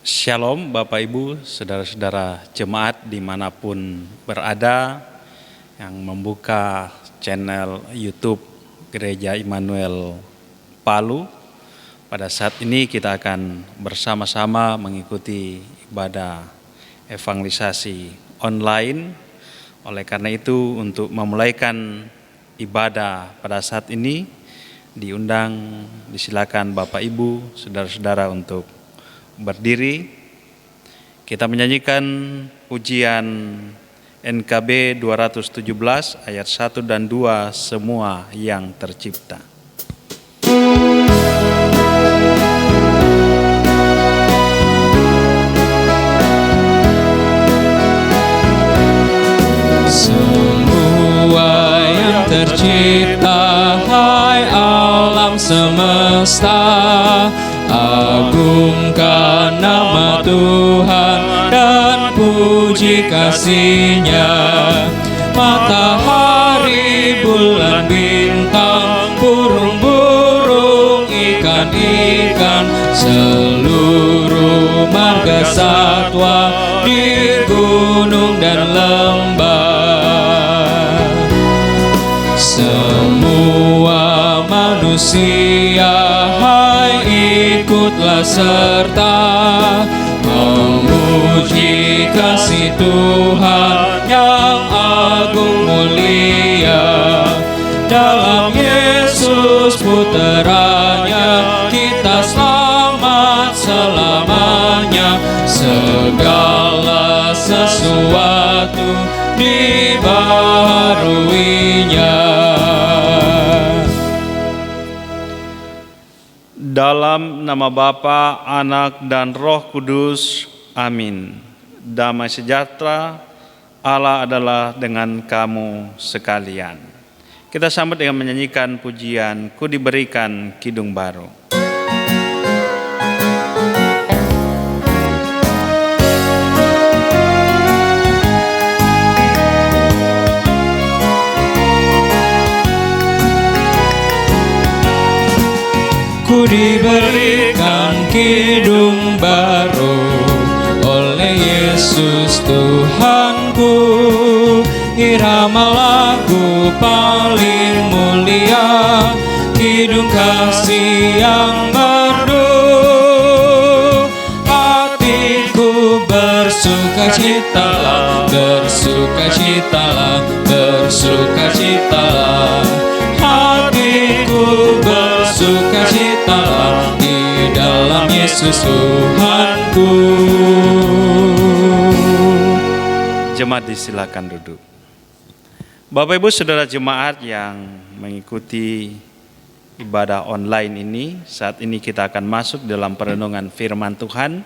Shalom Bapak Ibu, Saudara-saudara jemaat dimanapun berada yang membuka channel YouTube Gereja Immanuel Palu. Pada saat ini kita akan bersama-sama mengikuti ibadah evangelisasi online. Oleh karena itu, untuk memulaikan ibadah pada saat ini, disilakan Bapak Ibu, Saudara-saudara untuk berdiri. Kita menyanyikan pujian NKB 217 ayat 1 dan 2, semua yang tercipta. Semua yang tercipta, hai alam semesta, agungkan nama Tuhan dan puji kasih-Nya. Matahari, bulan, bintang, burung-burung, ikan-ikan, seluruh marga satwa di gunung dan lembah. Semua manusia, hai ikutlah serta memuji kasih Tuhan yang agung mulia. Dalam Yesus Putranya kita selamat selamanya. Segala sesuatu dibaharuinya. Dalam nama Bapa, Anak, dan Roh Kudus. Amin. Damai sejahtera Allah adalah dengan kamu sekalian. Kita sambut dengan menyanyikan pujian Ku Diberikan Kidung Baru. Ku diberikan kidung baru oleh Yesus Tuhanku, irama lagu paling mulia, kidung kasih yang merdu. Hatiku bersukacitalah, bersukacitalah, bersukacitalah. Hatiku bersukacitalah di dalam Yesus Tuhanku. Jemaat disilakan duduk. Bapak Ibu Saudara jemaat yang mengikuti ibadah online ini, saat ini kita akan masuk dalam perenungan firman Tuhan.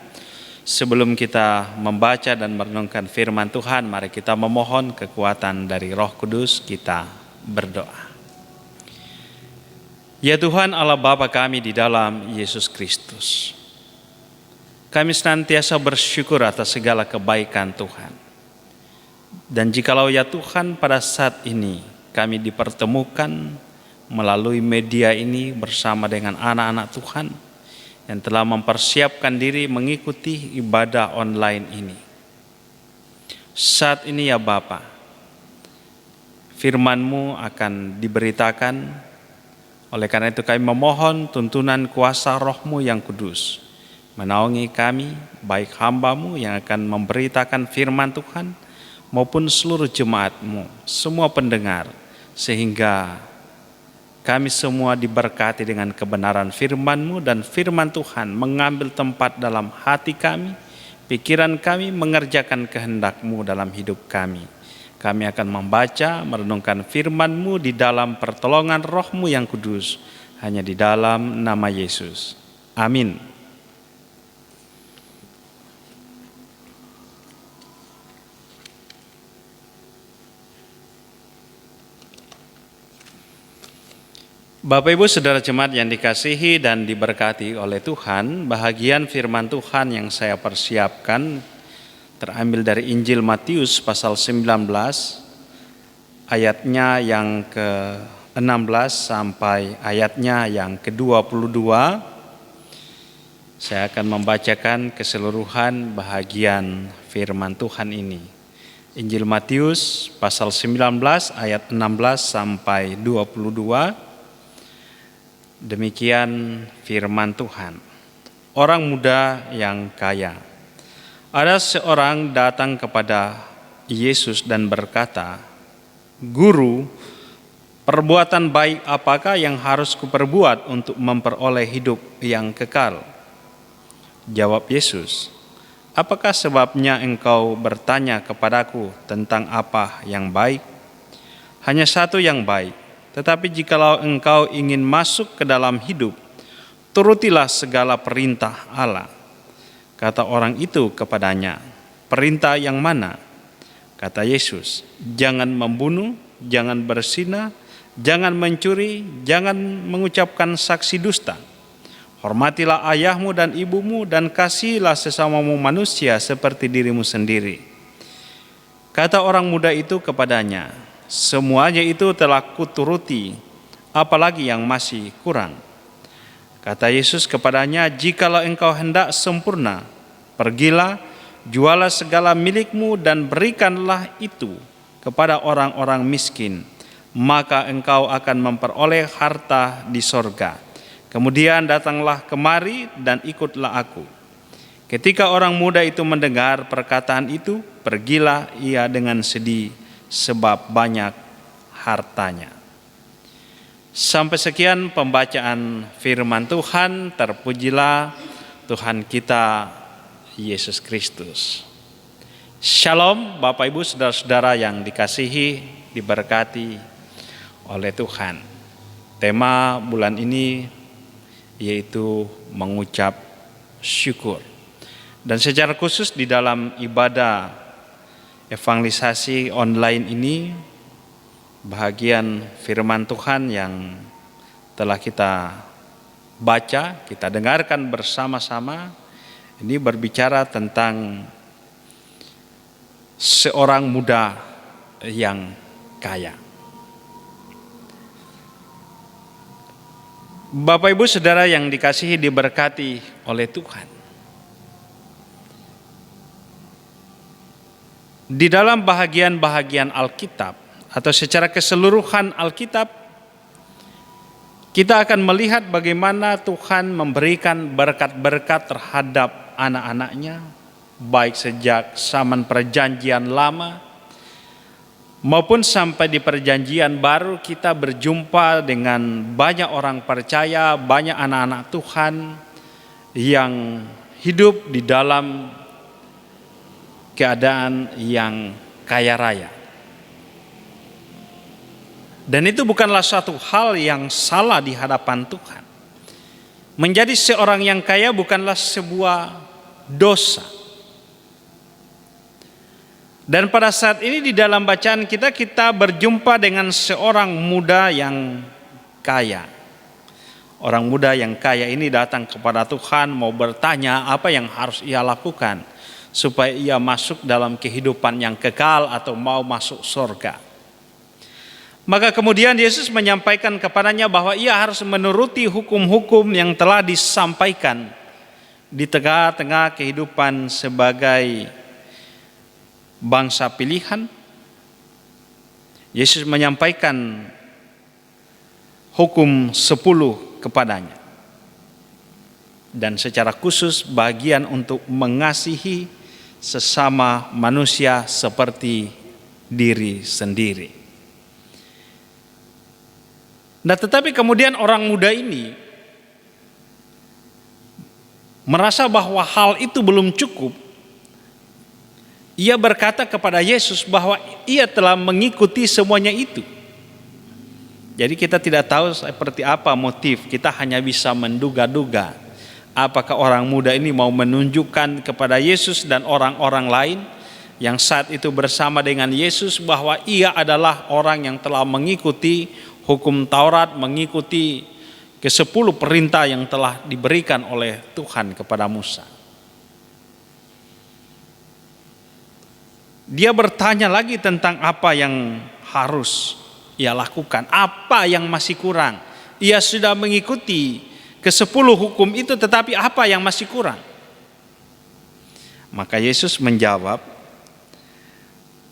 Sebelum kita membaca dan merenungkan firman Tuhan, mari kita memohon kekuatan dari Roh Kudus. Kita berdoa. Ya Tuhan Allah Bapa kami di dalam Yesus Kristus, kami senantiasa bersyukur atas segala kebaikan Tuhan. Dan jikalau ya Tuhan pada saat ini kami dipertemukan melalui media ini bersama dengan anak-anak Tuhan yang telah mempersiapkan diri mengikuti ibadah online ini. Saat ini ya Bapa, firman-Mu akan diberitakan. Oleh karena itu kami memohon tuntunan kuasa Roh-Mu yang kudus menaungi kami, baik hamba-Mu yang akan memberitakan firman Tuhan maupun seluruh jemaat-Mu, semua pendengar, sehingga kami semua diberkati dengan kebenaran firman-Mu dan firman Tuhan mengambil tempat dalam hati kami, pikiran kami, mengerjakan kehendak-Mu dalam hidup kami. Kami akan membaca, merenungkan firman-Mu di dalam pertolongan Roh-Mu yang kudus, hanya di dalam nama Yesus. Amin. Bapak Ibu Saudara jemaat yang dikasihi dan diberkati oleh Tuhan, bahagian firman Tuhan yang saya persiapkan terambil dari Injil Matius pasal 19 ayatnya yang ke-16 sampai ayatnya yang ke-22. Saya akan membacakan keseluruhan bahagian firman Tuhan ini. Injil Matius pasal 19 ayat 16 sampai 22. Demikian firman Tuhan. Orang muda yang kaya. Ada seorang datang kepada Yesus dan berkata, "Guru, perbuatan baik apakah yang harus kuperbuat untuk memperoleh hidup yang kekal?" Jawab Yesus, "Apakah sebabnya engkau bertanya kepadaku tentang apa yang baik? Hanya satu yang baik, tetapi jikalau engkau ingin masuk ke dalam hidup, turutilah segala perintah Allah." Kata orang itu kepadanya, "Perintah yang mana?" Kata Yesus, "Jangan membunuh, jangan berzina, jangan mencuri, jangan mengucapkan saksi dusta. Hormatilah ayahmu dan ibumu dan kasihilah sesamamu manusia seperti dirimu sendiri." Kata orang muda itu kepadanya, "Semuanya itu telah kuturuti, apalagi yang masih kurang?" Kata Yesus kepadanya, "Jikalau engkau hendak sempurna, pergilah, jualah segala milikmu dan berikanlah itu kepada orang-orang miskin, maka engkau akan memperoleh harta di sorga. Kemudian datanglah kemari dan ikutlah aku." Ketika orang muda itu mendengar perkataan itu, pergilah ia dengan sedih sebab banyak hartanya. Sampai sekian pembacaan firman Tuhan. Terpujilah Tuhan kita Yesus Kristus. Shalom Bapak Ibu saudara-saudara yang dikasihi, diberkati oleh Tuhan. Tema bulan ini yaitu mengucap syukur. Dan secara khusus di dalam ibadah evangelisasi online ini, bahagian firman Tuhan yang telah kita baca, kita dengarkan bersama-sama, ini berbicara tentang seorang muda yang kaya. Bapak Ibu Saudara yang dikasihi, diberkati oleh Tuhan. Di dalam bahagian-bahagian Alkitab atau secara keseluruhan Alkitab, kita akan melihat bagaimana Tuhan memberikan berkat-berkat terhadap anak-anaknya, baik sejak zaman perjanjian lama maupun sampai di perjanjian baru. Kita berjumpa dengan banyak orang percaya, banyak anak-anak Tuhan yang hidup di dalam keadaan yang kaya raya. Dan itu bukanlah suatu hal yang salah di hadapan Tuhan. Menjadi seorang yang kaya bukanlah sebuah dosa. Dan pada saat ini di dalam bacaan kita berjumpa dengan seorang muda yang kaya. Orang muda yang kaya ini datang kepada Tuhan mau bertanya apa yang harus ia lakukan supaya ia masuk dalam kehidupan yang kekal atau mau masuk surga. Maka kemudian Yesus menyampaikan kepadanya bahwa ia harus menuruti hukum-hukum yang telah disampaikan di tengah-tengah kehidupan sebagai bangsa pilihan. Yesus menyampaikan hukum 10 kepadanya. Dan secara khusus bagian untuk mengasihi sesama manusia seperti diri sendiri. Nah, tetapi kemudian orang muda ini merasa bahwa hal itu belum cukup. Ia berkata kepada Yesus bahwa ia telah mengikuti semuanya itu. Jadi kita tidak tahu seperti apa motif, kita hanya bisa menduga-duga. Apakah orang muda ini mau menunjukkan kepada Yesus dan orang-orang lain yang saat itu bersama dengan Yesus bahwa ia adalah orang yang telah mengikuti hukum Taurat, mengikuti ke-10 perintah yang telah diberikan oleh Tuhan kepada Musa. Dia bertanya lagi tentang apa yang harus ia lakukan, apa yang masih kurang. Ia sudah mengikuti ke-10 hukum itu, tetapi apa yang masih kurang? Maka Yesus menjawab,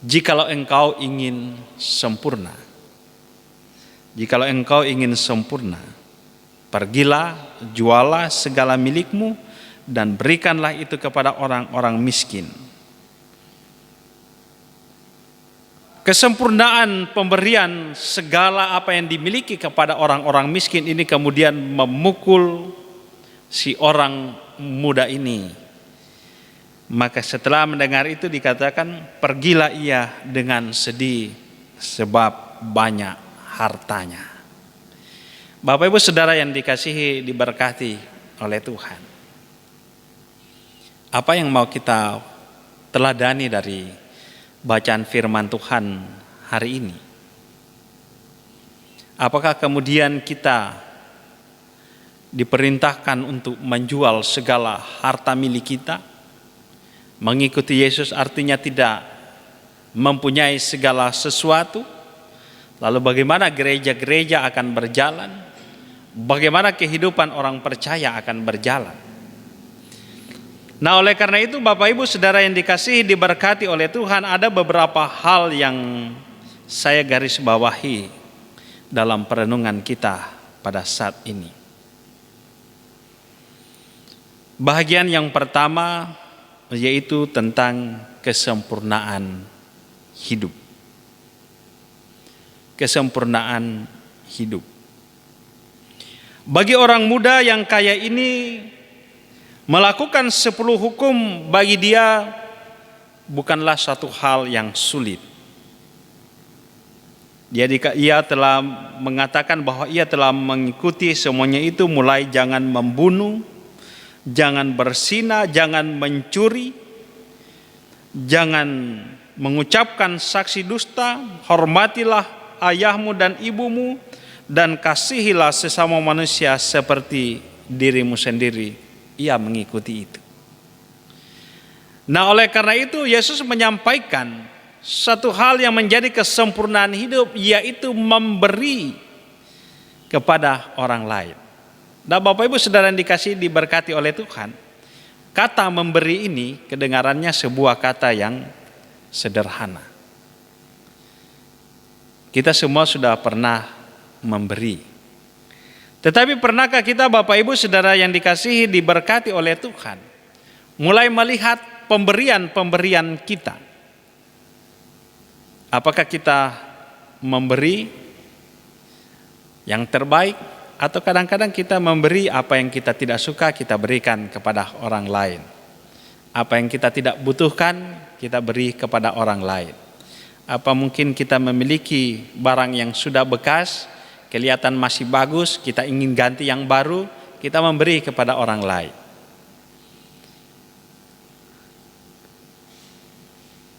jikalau engkau ingin sempurna, pergilah, jualah segala milikmu dan berikanlah itu kepada orang-orang miskin. Kesempurnaan pemberian segala apa yang dimiliki kepada orang-orang miskin ini kemudian memukul si orang muda ini. Maka setelah mendengar itu dikatakan, pergilah ia dengan sedih sebab banyak hartanya. Bapak Ibu Saudara yang dikasihi, diberkati oleh Tuhan. Apa yang mau kita teladani dari bacaan firman Tuhan hari ini? Apakah kemudian kita diperintahkan untuk menjual segala harta milik kita? Mengikuti Yesus artinya tidak mempunyai segala sesuatu? Lalu bagaimana gereja-gereja akan berjalan? Bagaimana kehidupan orang percaya akan berjalan? Nah, oleh karena itu Bapak Ibu Saudara yang dikasihi, diberkati oleh Tuhan, ada beberapa hal yang saya garis bawahi dalam perenungan kita pada saat ini. Bahagian yang pertama yaitu tentang kesempurnaan hidup. Kesempurnaan hidup. Bagi orang muda yang kaya ini, melakukan 10 hukum bagi dia bukanlah satu hal yang sulit. Ia telah mengatakan bahwa ia telah mengikuti semuanya itu, mulai jangan membunuh, jangan berzina, jangan mencuri, jangan mengucapkan saksi dusta, hormatilah ayahmu dan ibumu, dan kasihilah sesama manusia seperti dirimu sendiri. Ia mengikuti itu. Nah, oleh karena itu Yesus menyampaikan satu hal yang menjadi kesempurnaan hidup, yaitu memberi kepada orang lain. Nah, Bapak Ibu Saudara yang dikasihi, diberkati oleh Tuhan, kata memberi ini kedengarannya sebuah kata yang sederhana. Kita semua sudah pernah memberi. Tetapi pernahkah kita Bapak Ibu Saudara yang dikasihi, diberkati oleh Tuhan, mulai melihat pemberian-pemberian kita? Apakah kita memberi yang terbaik, atau kadang-kadang kita memberi apa yang kita tidak suka, kita berikan kepada orang lain? Apa yang kita tidak butuhkan, kita beri kepada orang lain. Apa mungkin kita memiliki barang yang sudah bekas, kelihatan masih bagus, kita ingin ganti yang baru, kita memberi kepada orang lain.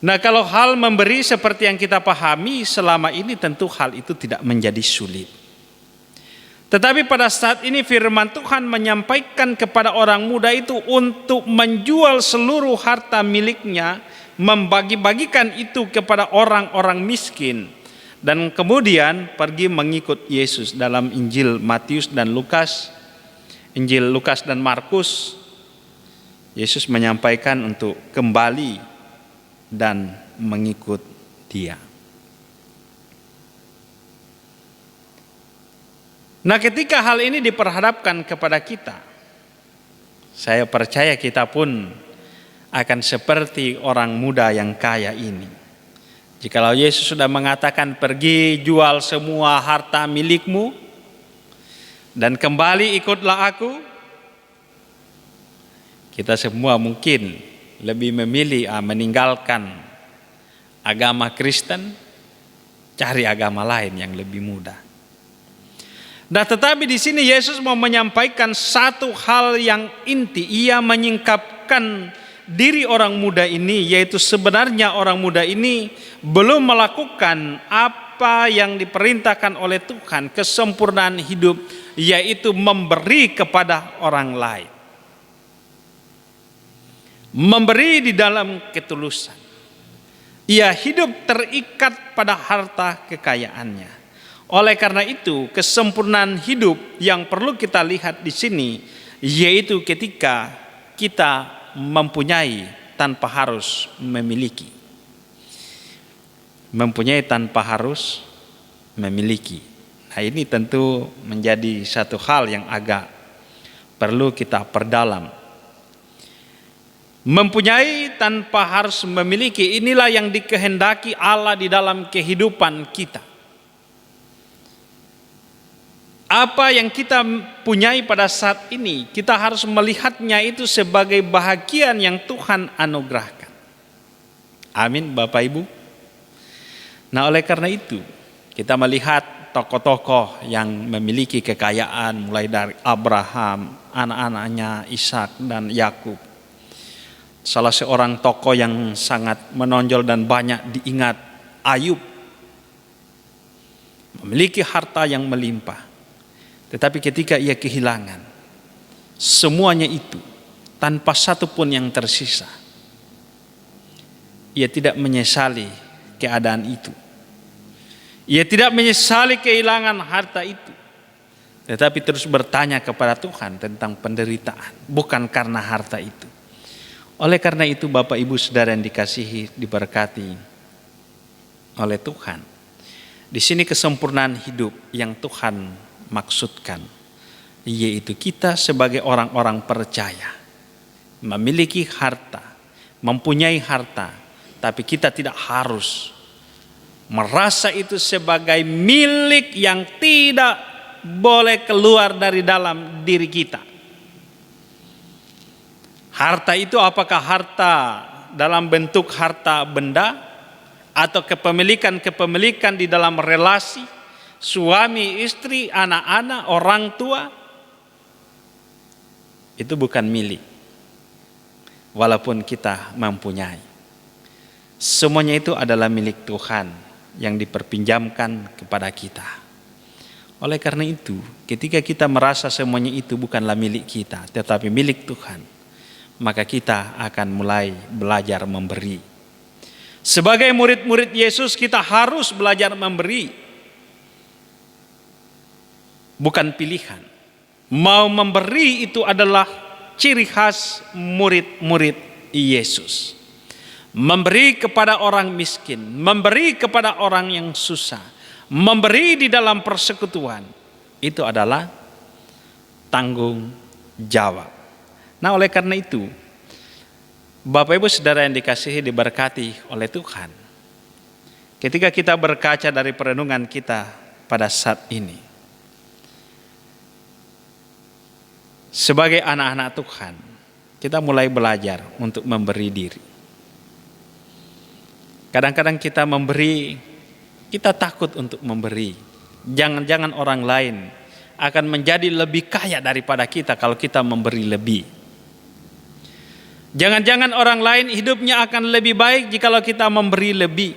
Nah, kalau hal memberi seperti yang kita pahami selama ini, tentu hal itu tidak menjadi sulit. Tetapi pada saat ini firman Tuhan menyampaikan kepada orang muda itu untuk menjual seluruh harta miliknya, membagi-bagikan itu kepada orang-orang miskin, dan kemudian pergi mengikut Yesus. Dalam Injil Matius dan Lukas, Injil Lukas dan Markus, Yesus menyampaikan untuk kembali dan mengikut Dia. Nah, ketika hal ini diperhadapkan kepada kita, saya percaya kita pun akan seperti orang muda yang kaya ini. Jikalau Yesus sudah mengatakan, pergi jual semua harta milikmu dan kembali ikutlah aku, kita semua mungkin lebih memilih meninggalkan agama Kristen, cari agama lain yang lebih mudah. Nah, tetapi di sini Yesus mau menyampaikan satu hal yang inti. Ia menyingkapkan diri orang muda ini, yaitu sebenarnya orang muda ini belum melakukan apa yang diperintahkan oleh Tuhan, kesempurnaan hidup, yaitu memberi kepada orang lain. Memberi di dalam ketulusan. Ia hidup terikat pada harta kekayaannya. Oleh karena itu, kesempurnaan hidup yang perlu kita lihat di sini yaitu ketika kita mempunyai tanpa harus memiliki. Mempunyai tanpa harus memiliki. Nah, ini tentu menjadi satu hal yang agak perlu kita perdalam. Mempunyai tanpa harus memiliki, inilah yang dikehendaki Allah di dalam kehidupan kita. Apa yang kita punyai pada saat ini, kita harus melihatnya itu sebagai bahagian yang Tuhan anugerahkan. Amin, Bapak Ibu. Nah, oleh karena itu, kita melihat tokoh-tokoh yang memiliki kekayaan mulai dari Abraham, anak-anaknya Ishak dan Yakub. Salah seorang tokoh yang sangat menonjol dan banyak diingat, Ayub. Memiliki harta yang melimpah. Tetapi ketika ia kehilangan semuanya itu tanpa satu pun yang tersisa, ia tidak menyesali keadaan itu. Ia tidak menyesali kehilangan harta itu, tetapi terus bertanya kepada Tuhan tentang penderitaan, bukan karena harta itu. Oleh karena itu, Bapak Ibu Saudara yang dikasihi, diberkati oleh Tuhan, di sini kesempurnaan hidup yang Tuhan maksudkan, yaitu kita sebagai orang-orang percaya memiliki harta, mempunyai harta, tapi kita tidak harus merasa itu sebagai milik yang tidak boleh keluar dari dalam diri kita. Harta itu apakah harta dalam bentuk harta benda atau kepemilikan di dalam relasi suami, istri, anak-anak, orang tua, itu bukan milik. Walaupun kita mempunyai, semuanya itu adalah milik Tuhan yang diperpinjamkan kepada kita. Oleh karena itu, ketika kita merasa semuanya itu bukanlah milik kita, tetapi milik Tuhan, maka kita akan mulai belajar memberi. Sebagai murid-murid Yesus, kita harus belajar memberi. Bukan pilihan. Mau memberi itu adalah ciri khas murid-murid Yesus. Memberi kepada orang miskin, memberi kepada orang yang susah, memberi di dalam persekutuan, itu adalah tanggung jawab. Nah, oleh karena itu, Bapak Ibu Saudara yang dikasihi, diberkati oleh Tuhan, ketika kita berkaca dari perenungan kita pada saat ini, sebagai anak-anak Tuhan, kita mulai belajar untuk memberi diri. Kadang-kadang kita memberi, kita takut untuk memberi. Jangan-jangan orang lain akan menjadi lebih kaya daripada kita kalau kita memberi lebih. Jangan-jangan orang lain hidupnya akan lebih baik jikalau kita memberi lebih.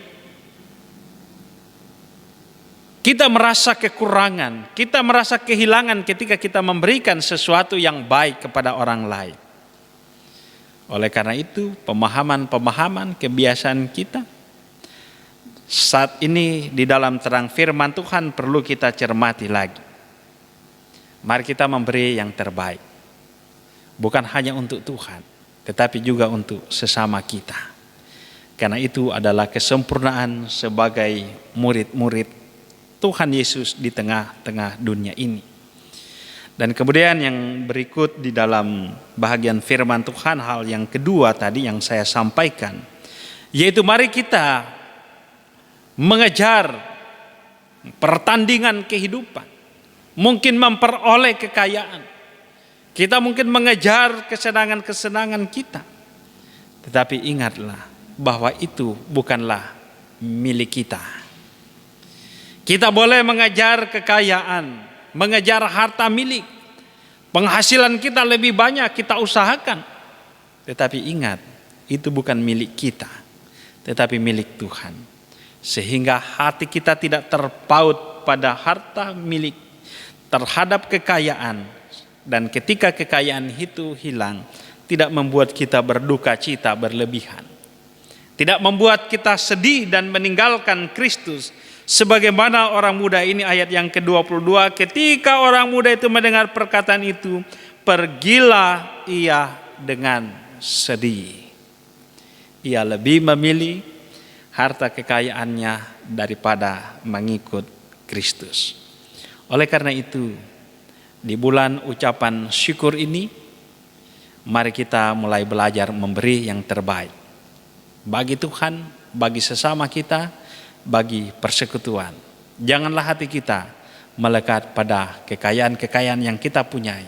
Kita merasa kekurangan, kita merasa kehilangan ketika kita memberikan sesuatu yang baik kepada orang lain. Oleh karena itu, pemahaman-pemahaman, kebiasaan kita saat ini di dalam terang firman Tuhan perlu kita cermati lagi. Mari kita memberi yang terbaik. Bukan hanya untuk Tuhan, tetapi juga untuk sesama kita. Karena itu adalah kesempurnaan sebagai murid-murid Tuhan Yesus di tengah-tengah dunia ini. Dan kemudian yang berikut di dalam bahagian firman Tuhan, hal yang kedua tadi yang saya sampaikan, yaitu mari kita mengejar pertandingan kehidupan. Mungkin memperoleh kekayaan. Kita mungkin mengejar kesenangan-kesenangan kita. Tetapi ingatlah bahwa itu bukanlah milik kita. Kita boleh mengejar kekayaan, mengejar harta milik. Penghasilan kita lebih banyak, kita usahakan. Tetapi ingat, itu bukan milik kita, tetapi milik Tuhan. Sehingga hati kita tidak terpaut pada harta milik, terhadap kekayaan. Dan ketika kekayaan itu hilang, tidak membuat kita berduka cita berlebihan. Tidak membuat kita sedih dan meninggalkan Kristus Sebagaimana orang muda ini, ayat yang ke-22, ketika orang muda itu mendengar perkataan itu, pergilah ia dengan sedih. Ia lebih memilih harta kekayaannya daripada mengikut Kristus. Oleh karena itu, di bulan ucapan syukur ini, mari kita mulai belajar memberi yang terbaik bagi Tuhan, bagi sesama kita, bagi persekutuan. Janganlah hati kita melekat pada kekayaan-kekayaan yang kita punyai,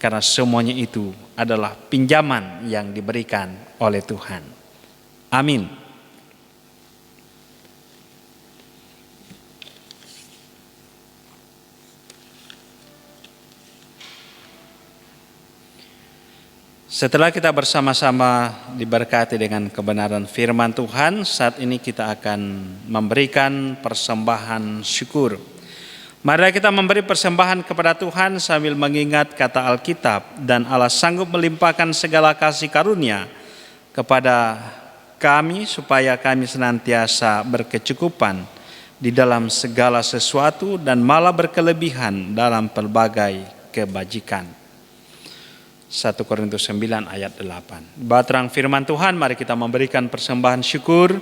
karena semuanya itu adalah pinjaman yang diberikan oleh Tuhan. Amin. Setelah kita bersama-sama diberkati dengan kebenaran firman Tuhan, saat ini kita akan memberikan persembahan syukur. Mari kita memberi persembahan kepada Tuhan sambil mengingat kata Alkitab, dan Allah sanggup melimpahkan segala kasih karunia kepada kami supaya kami senantiasa berkecukupan di dalam segala sesuatu dan malah berkelebihan dalam pelbagai kebajikan. 1 Korintus 9 ayat 8. Baterang firman Tuhan, mari kita memberikan persembahan syukur.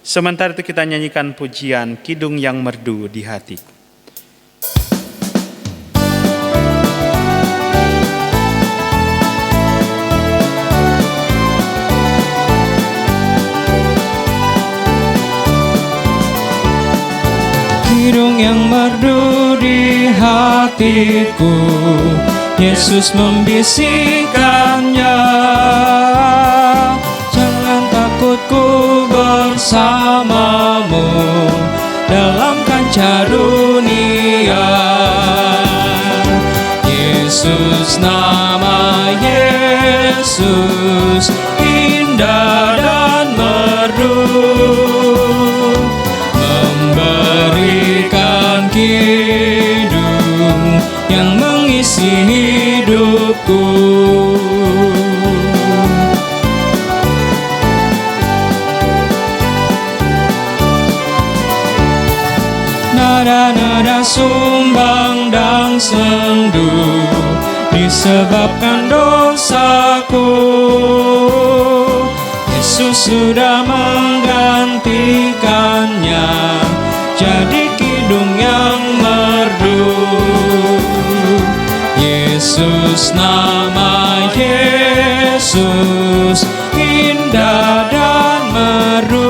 Sementara itu kita nyanyikan pujian Kidung yang Merdu di Hatiku. Kidung yang merdu di hatiku, Yesus membisikkannya. Jangan takut, ku bersamamu dalam kancah dunia. Yesus, nama Yesus, indah dan merdu, memberikan kidung yang mengisi hidupku. Nada-nada sumbang dan sendu disebabkan dosaku. Yesus sudah menggantikannya jadi kidung yang merdu. Yesus, nama Yesus, indah dan merdu,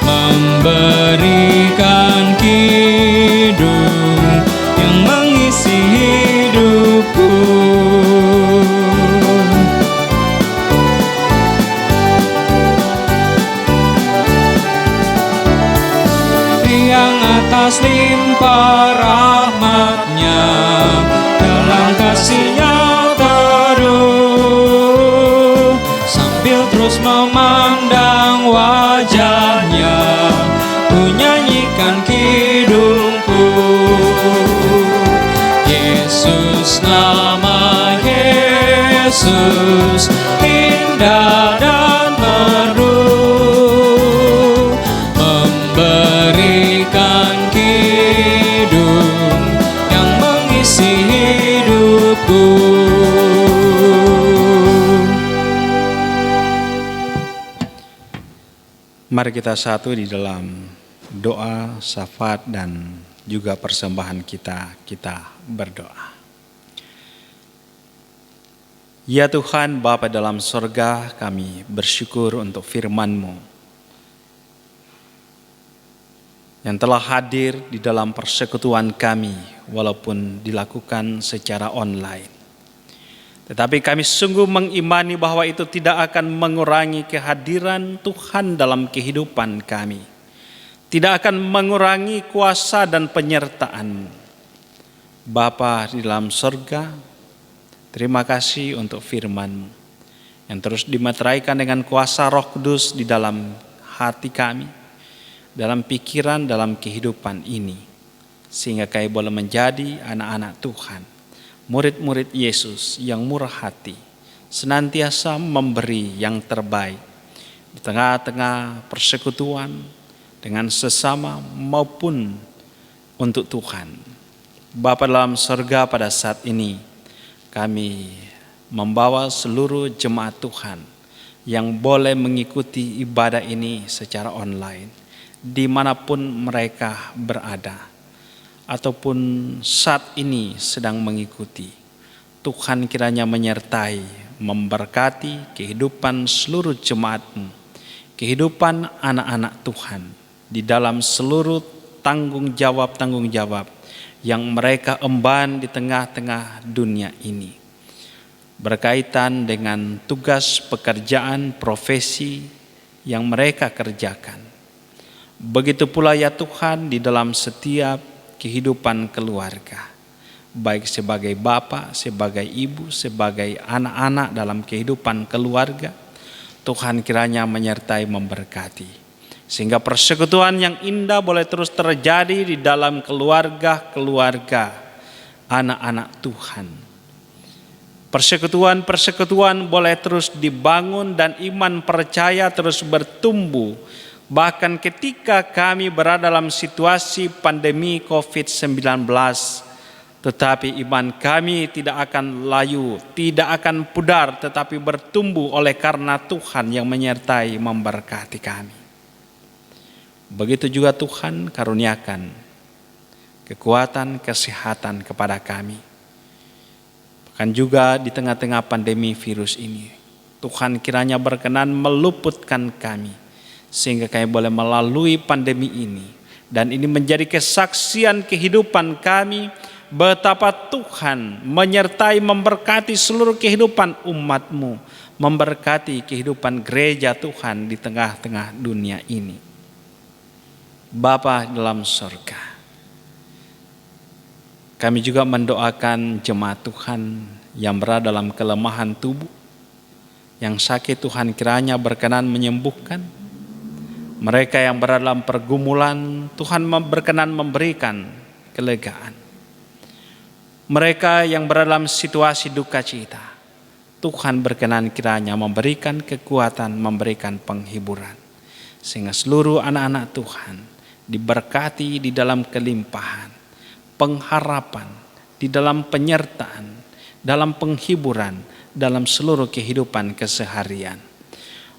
memberikan kidung yang mengisi hidupku. Yang atas limpah rahmat-Nya, dalam kasih-Nya teduh, sambil terus memandang wajah-Nya, ku nyanyikan kidungku. Yesus, nama Yesus, indah dan merdu, memberikan kidung yang mengisi hidupku. Mari kita satu di dalam doa, syafaat dan juga persembahan kita berdoa. Ya Tuhan, Bapa dalam sorga, kami bersyukur untuk firman-Mu yang telah hadir di dalam persekutuan kami walaupun dilakukan secara online. Tetapi kami sungguh mengimani bahwa itu tidak akan mengurangi kehadiran Tuhan dalam kehidupan kami. Tidak akan mengurangi kuasa dan penyertaan Bapa di dalam sorga. Terima kasih untuk firman-Mu yang terus dimeteraikan dengan kuasa Roh Kudus di dalam hati kami, dalam pikiran, dalam kehidupan ini, sehingga kami boleh menjadi anak-anak Tuhan, murid-murid Yesus yang murah hati, senantiasa memberi yang terbaik di tengah-tengah persekutuan, dengan sesama maupun untuk Tuhan. Bapa dalam surga, pada saat ini kami membawa seluruh jemaat Tuhan yang boleh mengikuti ibadah ini secara online, dimanapun mereka berada, ataupun saat ini sedang mengikuti. Tuhan kiranya menyertai, memberkati kehidupan seluruh jemaat-Mu, kehidupan anak-anak Tuhan di dalam seluruh tanggung jawab yang mereka emban di tengah-tengah dunia ini, berkaitan dengan tugas pekerjaan profesi yang mereka kerjakan. Begitu pula ya Tuhan di dalam setiap kehidupan keluarga, baik sebagai bapak, sebagai ibu, sebagai anak-anak dalam kehidupan keluarga. Tuhan kiranya menyertai, memberkati, sehingga persekutuan yang indah boleh terus terjadi di dalam keluarga-keluarga anak-anak Tuhan. Persekutuan boleh terus dibangun dan iman percaya terus bertumbuh. Bahkan ketika kami berada dalam situasi pandemi COVID-19, tetapi iman kami tidak akan layu, tidak akan pudar, tetapi bertumbuh oleh karena Tuhan yang menyertai, memberkati kami. Begitu juga Tuhan karuniakan kekuatan, kesehatan kepada kami. Bahkan juga di tengah-tengah pandemi virus ini, Tuhan kiranya berkenan meluputkan kami, sehingga kami boleh melalui pandemi ini. Dan ini menjadi kesaksian kehidupan kami, betapa Tuhan menyertai, memberkati seluruh kehidupan umat-Mu, memberkati kehidupan gereja Tuhan di tengah-tengah dunia ini. Bapa dalam surga, kami juga mendoakan jemaat Tuhan yang berada dalam kelemahan tubuh, yang sakit Tuhan kiranya berkenan menyembuhkan. Mereka yang berada dalam pergumulan, Tuhan berkenan memberikan kelegaan. Mereka yang berada dalam situasi duka cita, Tuhan berkenan kiranya memberikan kekuatan, memberikan penghiburan, sehingga seluruh anak-anak Tuhan diberkati di dalam kelimpahan, pengharapan, di dalam penyertaan, dalam penghiburan, dalam seluruh kehidupan keseharian.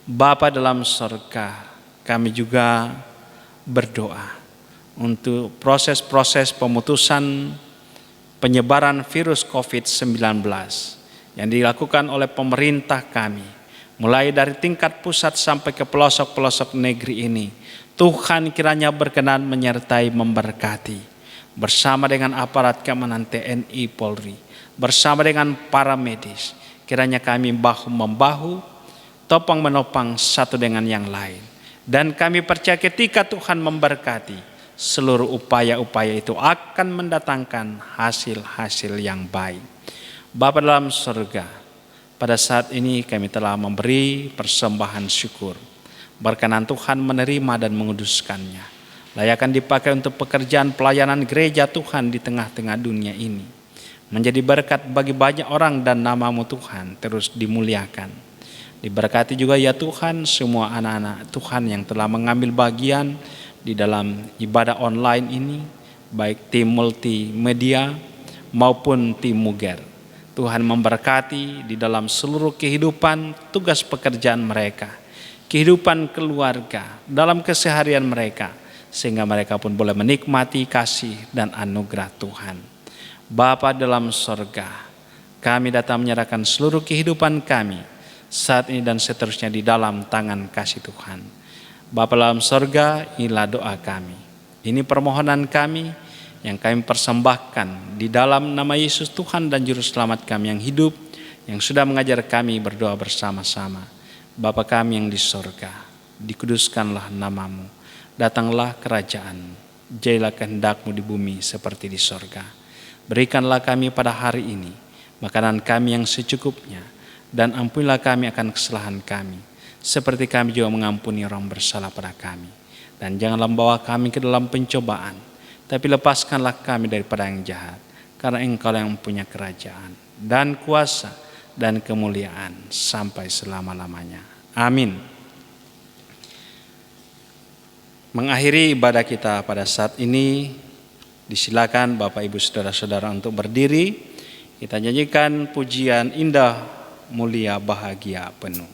Bapa dalam surga, kami juga berdoa untuk proses-proses pemutusan penyebaran virus COVID-19 yang dilakukan oleh pemerintah kami, mulai dari tingkat pusat sampai ke pelosok-pelosok negeri ini. Tuhan kiranya berkenan menyertai, memberkati, bersama dengan aparat keamanan TNI Polri, bersama dengan para medis. Kiranya kami bahu-membahu, topang menopang satu dengan yang lain. Dan kami percaya ketika Tuhan memberkati, seluruh upaya-upaya itu akan mendatangkan hasil-hasil yang baik. Bapa dalam surga, pada saat ini kami telah memberi persembahan syukur. Berkenan Tuhan menerima dan menguduskannya. Layakan dipakai untuk pekerjaan pelayanan gereja Tuhan di tengah-tengah dunia ini. Menjadi berkat bagi banyak orang dan nama-Mu Tuhan terus dimuliakan. Diberkati juga ya Tuhan semua anak-anak Tuhan yang telah mengambil bagian di dalam ibadah online ini, baik tim multimedia maupun tim Muger. Tuhan memberkati di dalam seluruh kehidupan, tugas pekerjaan mereka, kehidupan keluarga, dalam keseharian mereka, sehingga mereka pun boleh menikmati kasih dan anugerah Tuhan. Bapa dalam surga, kami datang menyerahkan seluruh kehidupan kami saat ini dan seterusnya di dalam tangan kasih Tuhan. Bapa dalam surga, inilah doa kami. Ini permohonan kami yang kami persembahkan di dalam nama Yesus Tuhan dan Juru Selamat kami yang hidup, yang sudah mengajar kami berdoa bersama-sama. Bapa kami yang di surga, dikuduskanlah nama-Mu, datanglah kerajaan, jadilah kehendak-Mu di bumi seperti di surga. Berikanlah kami pada hari ini makanan kami yang secukupnya, dan ampunilah kami akan kesalahan kami, seperti kami juga mengampuni orang bersalah pada kami. Dan janganlah membawa kami ke dalam pencobaan, tapi lepaskanlah kami daripada yang jahat, karena Engkau yang punya kerajaan dan kuasa dan kemuliaan sampai selama-lamanya. Amin. mengakhiri ibadah kita pada saat ini, disilakan Bapak Ibu Saudara-saudara untuk berdiri. Kita nyanyikan pujian indah, mulia, bahagia, penuh.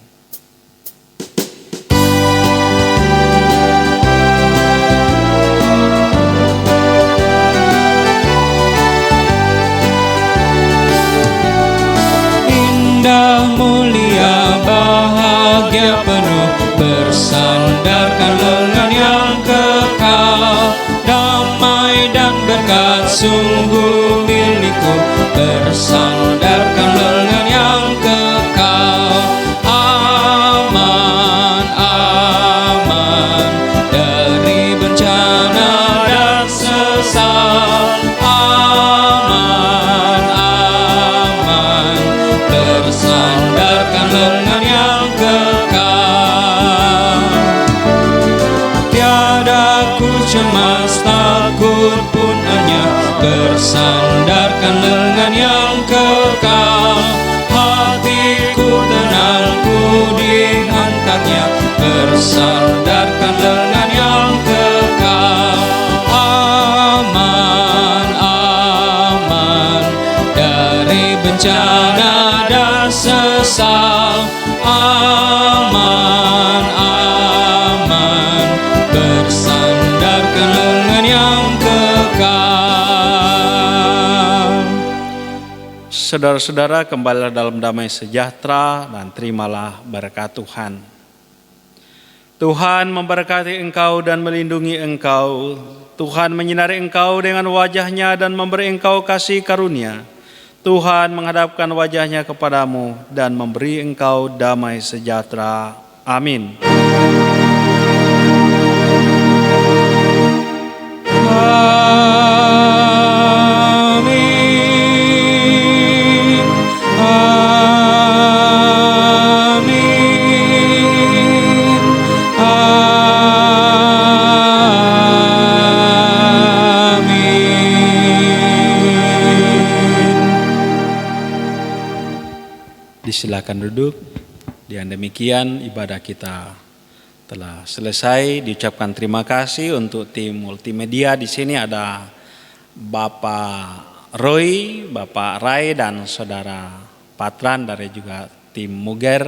Indah, mulia, bahagia penuh, bersandarkan lengan yang kekal. Damai dan berkat sungguh milikku, bersandarkan lengan yang kekal. Aman, aman dari bencana dan sesat. Aman, aman bersandarkan lengan yang kekal. Tiada ku cemas, takut pun hanya, bersandarkan lengan yang kekal. Hatiku tenang, ku dihantarnya, bersandarkan lengan yang kekal. Aman, aman dari bencana dan sesal. Aman, aman bersandarkan lengan yang kekal. Saudara-saudara, kembalilah dalam damai sejahtera dan terimalah berkat Tuhan. Tuhan memberkati engkau dan melindungi engkau. Tuhan menyinari engkau dengan wajah-Nya dan memberi engkau kasih karunia. Tuhan menghadapkan wajah-Nya kepadamu dan memberi engkau damai sejahtera. Amin. Amin. Amin. Disilakan duduk. Dengan demikian ibadah kita telah selesai. Diucapkan terima kasih untuk tim multimedia. Di sini ada Bapak Roy, Bapak Rai, dan Saudara Patran dari juga tim Muger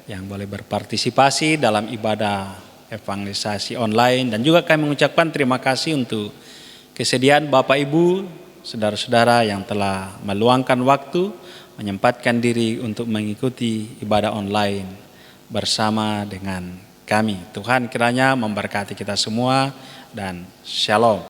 yang boleh berpartisipasi dalam ibadah evangelisasi online. Dan juga kami mengucapkan terima kasih untuk kesediaan Bapak Ibu, saudara-saudara yang telah meluangkan waktu, menyempatkan diri untuk mengikuti ibadah online bersama dengan kami. Tuhan kiranya memberkati kita semua dan shalom.